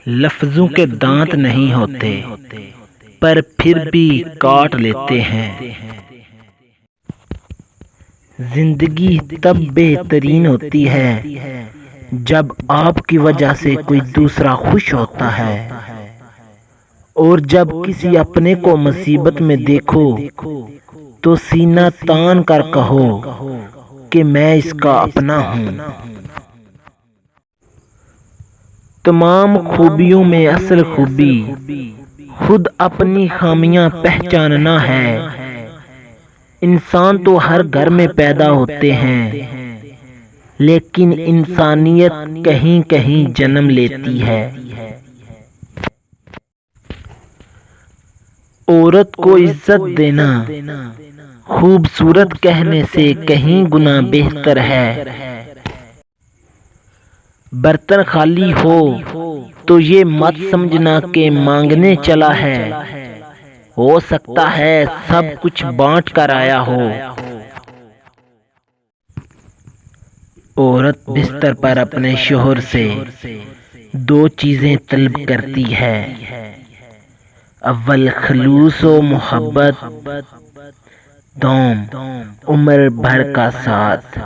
لفظوں کے دانت نہیں ہوتے پر پھر بھی کاٹ لیتے ہیں۔ زندگی تب بہترین ہوتی ہے جب آپ کی وجہ سے کوئی دوسرا خوش ہوتا ہے، اور جب کسی اپنے کو مصیبت میں دیکھو تو سینہ تان کر کہو کہ میں اس کا اپنا ہوں۔ تمام خوبیوں میں اصل خوبی خود اپنی خامیاں پہچاننا ہے۔ انسان تو ہر گھر میں پیدا ہوتے ہیں، لیکن انسانیت کہیں کہیں جنم لیتی ہے۔ عورت کو عزت دینا خوبصورت کہنے سے کہیں گنا بہتر ہے۔ برتن خالی ہو تو یہ مت سمجھنا کہ مانگنے چلا ہے، ہو سکتا ہے سب کچھ بانٹ کر آیا ہو۔ عورت بستر پر اپنے شوہر سے دو چیزیں طلب کرتی ہے، اول خلوص و محبت، دوم عمر بھر کا ساتھ۔